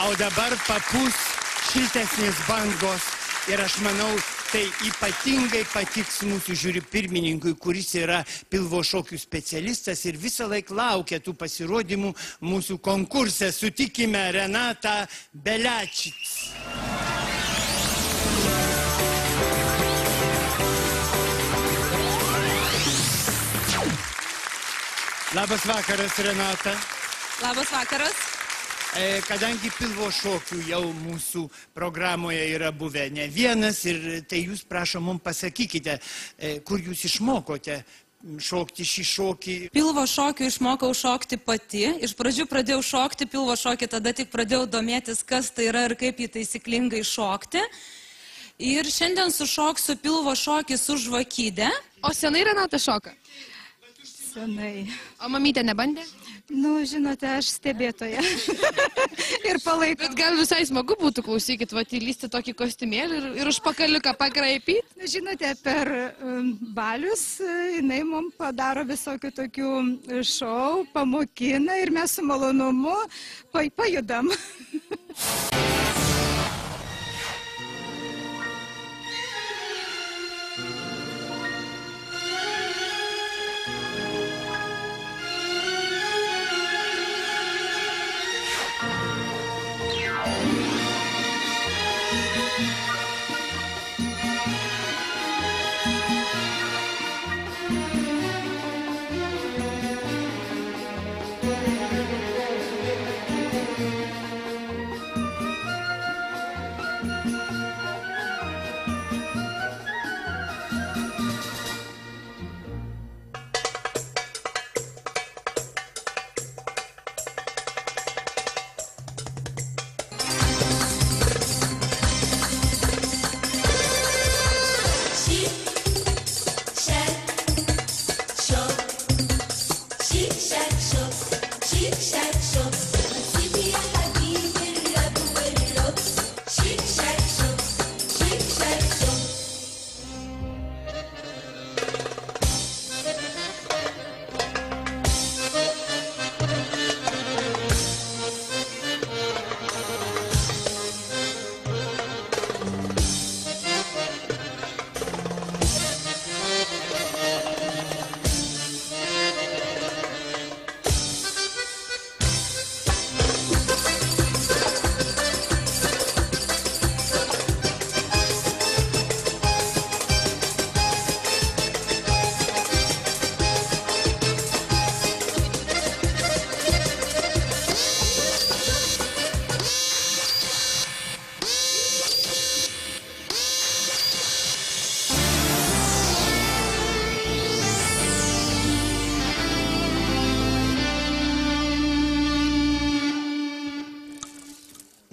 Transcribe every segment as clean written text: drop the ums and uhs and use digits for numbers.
O dabar papūs šiltesnės bangos ir aš manau, tai ypatingai patiks mūsų žiūri pirmininkui, kuris yra pilvo šokių specialistas ir visą laiką laukia tų pasirodymų mūsų konkurse. Sutikime Renatą Beliačic. Labas vakaras, Renata. Labas vakaras. Kadangi pilvo šokių jau mūsų programoje yra buvę ne vienas ir tai jūs prašom mums pasakykite, kur jūs išmokote šokti šį šokį. Pilvo šokių išmokau šokti pati. Iš pradžių pradėjau šokti pilvo šokį, tada tik pradėjau domėtis, kas tai yra ir kaip jį taisyklingai šokti. Ir šiandien sušoksiu pilvo šokį su žvakyde. O senai Renata šoka? Senai. O mamytė nebandė? Nu, žinote, aš stebėtoja. Ir palaikau. Bet gal visai smagu būtų, klausykit, įlysti tokį kostiumėlį ir užpakaliuką pakraipyti? Žinote, per balius jinai mums padaro visokių tokių šou, pamokina ir mes su malonumu pajudam.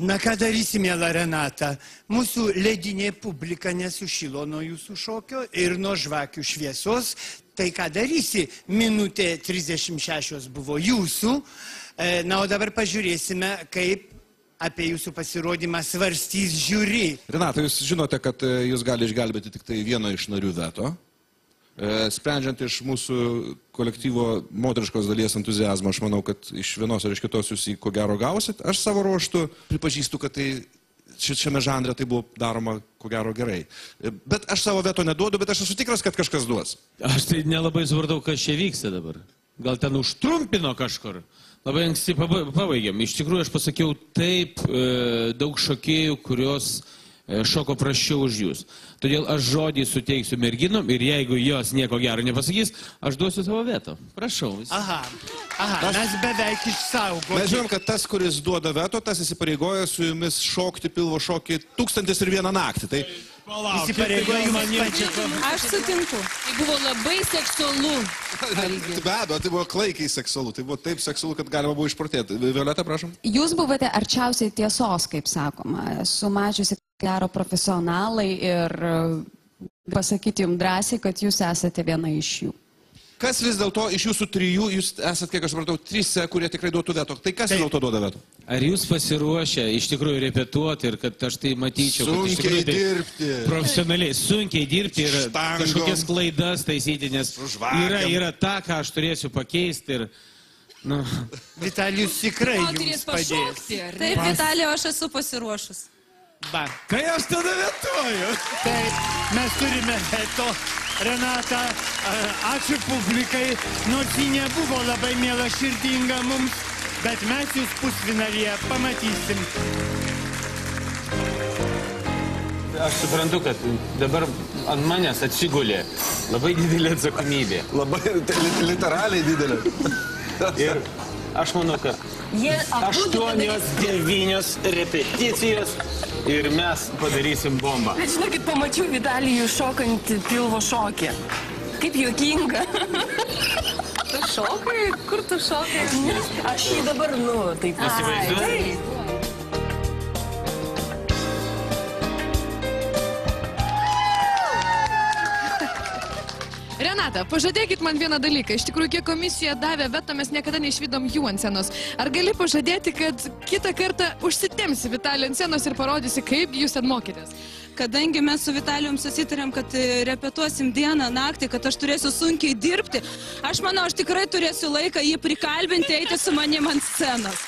Na ką darysi, miela Renata, mūsų ledinė publika nesušilo nuo jūsų šokio ir nuo žvakių šviesos, tai ką darysi, minutė 36 buvo jūsų, na o dabar pažiūrėsime, kaip apie jūsų pasirodymą svarstys žiūri. Renata, jūs žinote, kad jūs gali išgelbėti tik tai vieno iš narių veto. Sprendžiant iš mūsų kolektyvo moteriškos dalies entuziazmo, aš manau, kad iš vienos ar iš kitos jūs jį ko gero gausit. Aš savo ruoštų pripažįstu, kad tai šiame žanre tai buvo daroma ko gero gerai. Bet aš savo veto neduodu, bet aš esu tikras, kad kažkas duos. Aš tai nelabai supratau, kas čia vyksta dabar. Gal ten užtrumpino kažkur. Labai anksti pabaigėm. Iš tikrųjų, aš pasakiau taip daug šokėjų, kurios šoko prasčiau už jūs. Todėl aš žodį suteiksiu merginom ir jeigu jos nieko gero nepasakys, aš duosiu savo veto. Prašau. Aha, mes beveik išsaugome. Mes žinom, kad tas, kuris duoda veto, tas įsipareigoja su jumis šokti pilvo šokį 1001 naktį. Tai Aš sutinku. Tai buvo labai seksualu. Be abejo, tai buvo klaikiai seksualu. Tai buvo taip seksualu, kad galima buvo išprotėti. Violeta, prašom. Jūs buvote arčiausiai tiesos, kaip sakoma. Esu mačiusi gero profesionalai ir pasakyti jums drąsiai, kad jūs esate viena iš jų. Kas vis dėlto iš jūsų trijų, jūs esate, kiek aš supratau, 3, kurie tikrai duotų veto. Tai kas vis dėlto duoda veto? Ar jūs pasiruošę iš tikrųjų repetuoti ir kad aš tai matyčiau? Sunkiai dirbti. Profesionaliai, sunkiai dirbti ir kažkokias klaidas taisyti, nes yra tą, ką aš turėsiu pakeisti ir Nu, Vitalijus tikrai Gal turės jums padės. pašokti, ar ne? Taip, Vitalijau, aš esu pasiruošus. Va. tai aš tada vetuoju. Taip, mes turime veto. Renata, ačiū publikai, nors ji nebuvo labai miela širdinga mums, bet mes jūs pusfinalyje pamatysim. Aš suprantu, kad dabar ant manęs atsigulė labai didelė atsakomybė. Labai literaliai didelė. Ir aš manau, kad 8-9 repeticijos ir mes padarysim bombą. Bet žinokit, pamačiau Vitalijų šokant pilvo šokį. Kaip juokinga. Tu šokai? Kur tu šokai? Aš jį dabar, taip. Įsivaizduoji? Renata, pažadėkit man vieną dalyką. Iš tikrųjų, kiek komisija davė veto, mes niekada neišvydom jų ant scenos. Ar gali pažadėti, kad kitą kartą užsitemsi Vitalijų ant scenos ir parodysi, kaip jūs ten mokytės? Kadangi mes su Vitalijum susitarėm, kad repetuosim dieną, naktį, kad aš turėsiu sunkiai dirbti, aš manau, aš tikrai turėsiu laiką jį prikalbinti, eiti su manim ant scenos.